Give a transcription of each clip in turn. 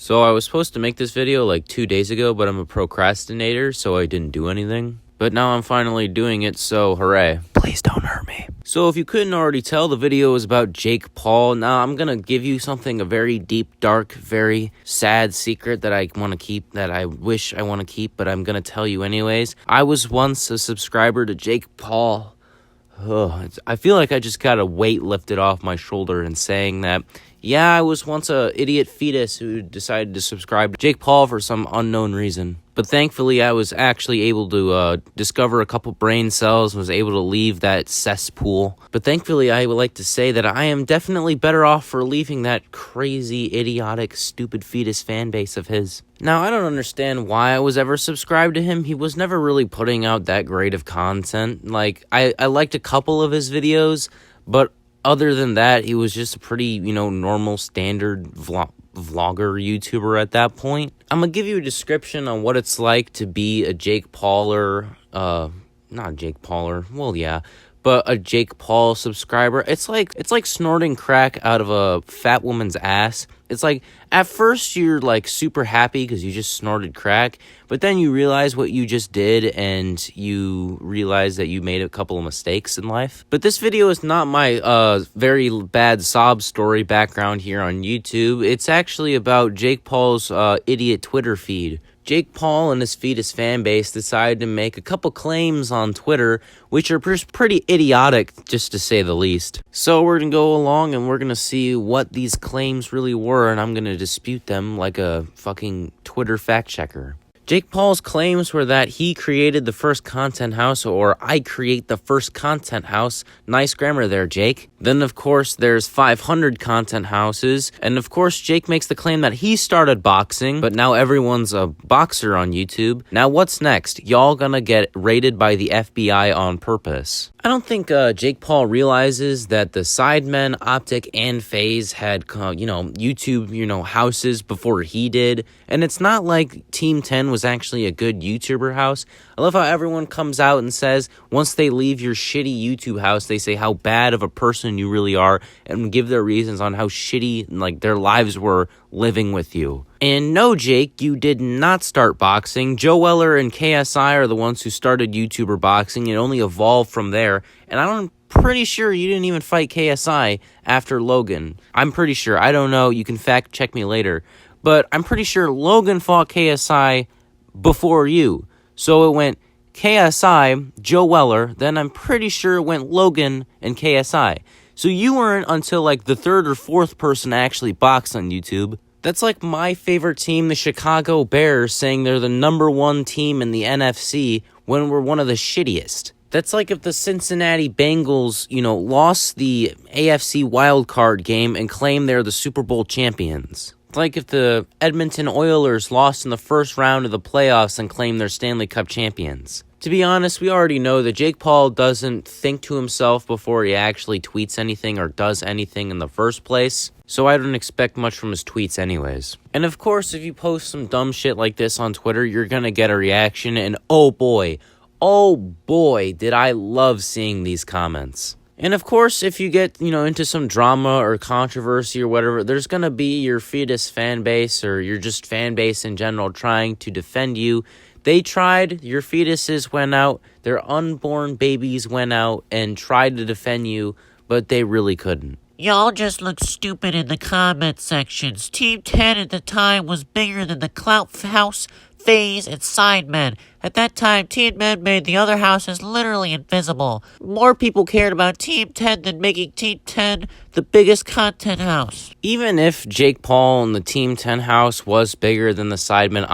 So I was supposed to make this video like 2 days ago, but I'm a procrastinator, so I didn't do anything. But now I'm finally doing it, so hooray. Please don't hurt me. So if you couldn't already tell, the video is about Jake Paul. Now I'm gonna give you something, a very deep, dark, very sad secret that I want to keep, that I wish I want to keep, but I'm gonna tell you anyways. I was once a subscriber to Jake Paul. I feel like I just got a weight lifted off my shoulder in saying that. Yeah, I was once a idiot fetus who decided to subscribe to Jake Paul for some unknown reason. But thankfully, I was actually able to discover a couple brain cells, was able to leave that cesspool. But thankfully, I would like to say that I am definitely better off for leaving that crazy, idiotic, stupid fetus fan base of his. Now, I don't understand why I was ever subscribed to him. He was never really putting out that great of content. Like, I liked a couple of his videos, but other than that, he was just a pretty, normal, standard vlogger, YouTuber at that point. I'm gonna give you a description on what it's like to be a Jake Pauler, not Jake Pauler, well, yeah, but a Jake Paul subscriber. It's like snorting crack out of a fat woman's ass. It's like, at first you're like super happy because you just snorted crack, but then you realize what you just did and you realize that you made a couple of mistakes in life. But this video is not my very bad sob story background here on YouTube. It's actually about Jake Paul's idiot Twitter feed. Jake Paul and his fetus fan base decided to make a couple claims on Twitter, which are pretty idiotic, just to say the least. So we're going to go along and we're going to see what these claims really were, and I'm going to dispute them like a fucking Twitter fact checker. Jake Paul's claims were that he created the first content house, or I create the first content house. Nice grammar there, Jake. Then, of course, there's 500 content houses. And, of course, Jake makes the claim that he started boxing, but now everyone's a boxer on YouTube. Now, what's next? Y'all gonna get raided by the FBI on purpose. I don't think Jake Paul realizes that the Sidemen, Optic, and FaZe had, YouTube, houses before he did. And it's not like Team 10 was actually a good YouTuber house. I love how everyone comes out and says, once they leave your shitty YouTube house, they say how bad of a person you really are and give their reasons on how shitty, their lives were living with you. And no, Jake, you did not start boxing. Joe Weller and KSI are the ones who started YouTuber boxing. It only evolved from there. And I'm pretty sure you didn't even fight KSI after Logan. I'm pretty sure. I don't know. You can fact check me later. But I'm pretty sure Logan fought KSI before you. So it went KSI, Joe Weller, then I'm pretty sure it went Logan and KSI. So you weren't until the third or fourth person to actually box on YouTube. That's like my favorite team, the Chicago Bears, saying they're the #1 team in the NFC when we're one of the shittiest. That's like if the Cincinnati Bengals, lost the AFC wildcard game and claimed they're the Super Bowl champions. It's like if the Edmonton Oilers lost in the first round of the playoffs and claimed they're Stanley Cup champions. To be honest, we already know that Jake Paul doesn't think to himself before he actually tweets anything or does anything in the first place, so I don't expect much from his tweets anyways. And of course, if you post some dumb shit like this on Twitter, you're gonna get a reaction, and oh boy, did I love seeing these comments. And of course, if you get, into some drama or controversy or whatever, there's gonna be your fetus fan base or your just fan base in general trying to defend you. They tried, your fetuses went out, their unborn babies went out and tried to defend you, but they really couldn't. Y'all just look stupid in the comment sections. Team 10 at the time was bigger than the Clout House, FaZe, and Sidemen. At that time, Team 10 made the other houses literally invisible. More people cared about Team 10 than making Team 10 the biggest content house. Even if Jake Paul and the Team 10 house was bigger than the Sidemen,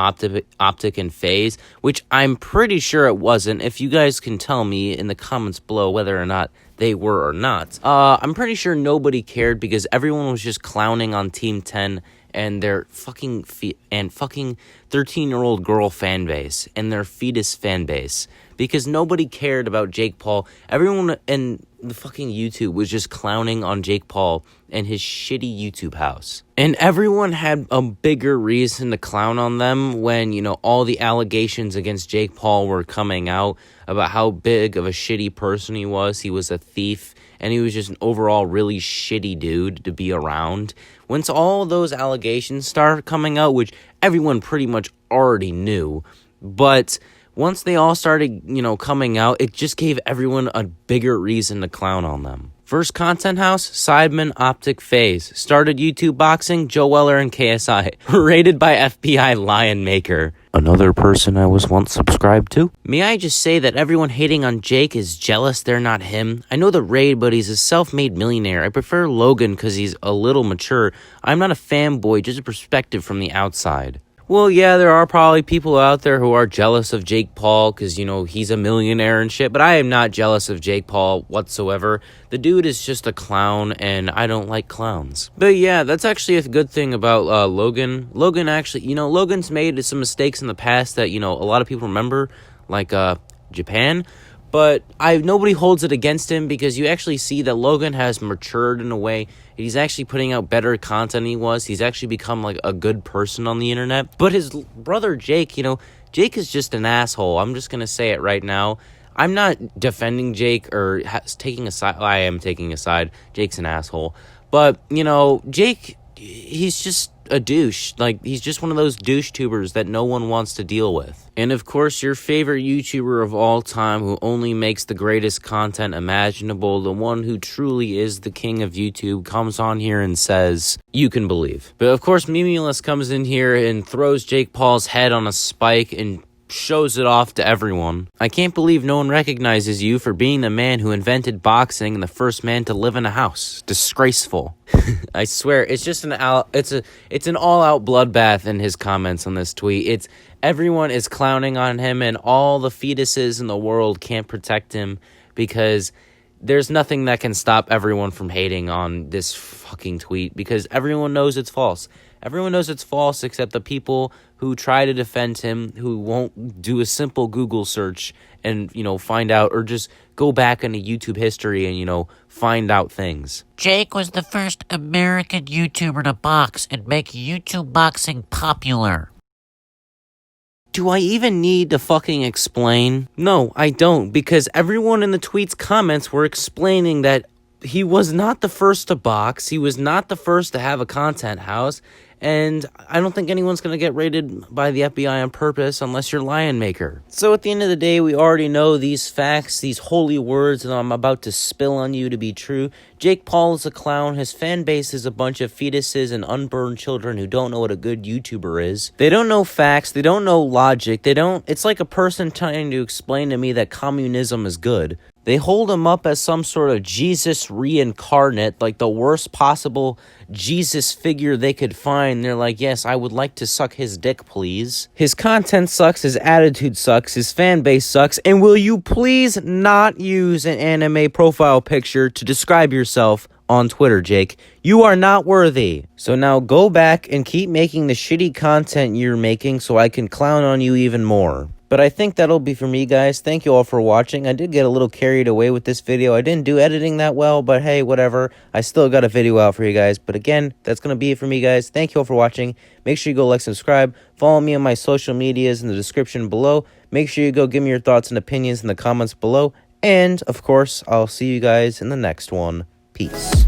Optic, and FaZe, which I'm pretty sure it wasn't, if you guys can tell me in the comments below whether or not they were or not, I'm pretty sure nobody cared because everyone was just clowning on Team 10 and their fucking 13-year-old girl fan base and their fetus fan base, because nobody cared about Jake Paul. Everyone in the fucking YouTube was just clowning on Jake Paul and his shitty YouTube house. And everyone had a bigger reason to clown on them when, all the allegations against Jake Paul were coming out about how big of a shitty person he was. He was a thief and he was just an overall really shitty dude to be around. Once all those allegations start coming out, which everyone pretty much already knew, but once they all started, coming out, it just gave everyone a bigger reason to clown on them. First content house, Sidemen Optic Phase. Started YouTube boxing, Joe Weller and KSI. Rated by FBI Lion Maker. Another person I was once subscribed to. May I just say that everyone hating on Jake is jealous they're not him? I know the Raid, but he's a self-made millionaire. I prefer Logan because he's a little mature. I'm not a fanboy, just a perspective from the outside. Well, yeah, there are probably people out there who are jealous of Jake Paul because, he's a millionaire and shit, but I am not jealous of Jake Paul whatsoever. The dude is just a clown, and I don't like clowns. But yeah, that's actually a good thing about Logan. Logan actually, Logan's made some mistakes in the past that, a lot of people remember, like Japan. But nobody holds it against him because you actually see that Logan has matured in a way. He's actually putting out better content than he was. He's actually become like a good person on the internet. But his brother Jake, Jake is just an asshole. I'm just going to say it right now. I'm not defending Jake or taking a side. I am taking a side. Jake's an asshole. But, Jake, he's just a douche. Like, he's just one of those douche tubers that no one wants to deal with. And of course, your favorite YouTuber of all time who only makes the greatest content imaginable, the one who truly is the king of YouTube, comes on here and says, you can believe. But of course, Mimulus comes in here and throws Jake Paul's head on a spike and shows it off to everyone. I can't believe no one recognizes you for being the man who invented boxing and the first man to live in a house. Disgraceful. I swear, it's just an all-out bloodbath in his comments on this tweet. Everyone is clowning on him, and all the fetuses in the world can't protect him because there's nothing that can stop everyone from hating on this fucking tweet because everyone knows it's false. Everyone knows it's false except the people who try to defend him, who won't do a simple Google search and, find out, or just go back into YouTube history and, find out things. Jake was the first American YouTuber to box and make YouTube boxing popular. Do I even need to fucking explain? No, I don't, because everyone in the tweet's comments were explaining that he was not the first to box, he was not the first to have a content house, and I don't think anyone's going to get raided by the FBI on purpose unless you're Lion Maker. So at the end of the day, we already know these facts, these holy words that I'm about to spill on you to be true. Jake Paul is a clown. His fan base is a bunch of fetuses and unborn children who don't know what a good YouTuber is. They don't know facts. They don't know logic. It's like a person trying to explain to me that communism is good. They hold him up as some sort of Jesus reincarnate, like the worst possible Jesus figure they could find. They're like, yes, I would like to suck his dick, please. His content sucks, his attitude sucks, his fan base sucks, and will you please not use an anime profile picture to describe yourself on Twitter, Jake? You are not worthy. So now go back and keep making the shitty content you're making so I can clown on you even more. But I think that'll be for me, guys. Thank you all for watching. I did get a little carried away with this video. I didn't do editing that well, but hey, whatever. I still got a video out for you guys. But again, that's going to be it for me, guys. Thank you all for watching. Make sure you go like, subscribe. Follow me on my social medias in the description below. Make sure you go give me your thoughts and opinions in the comments below. And, of course, I'll see you guys in the next one. Peace.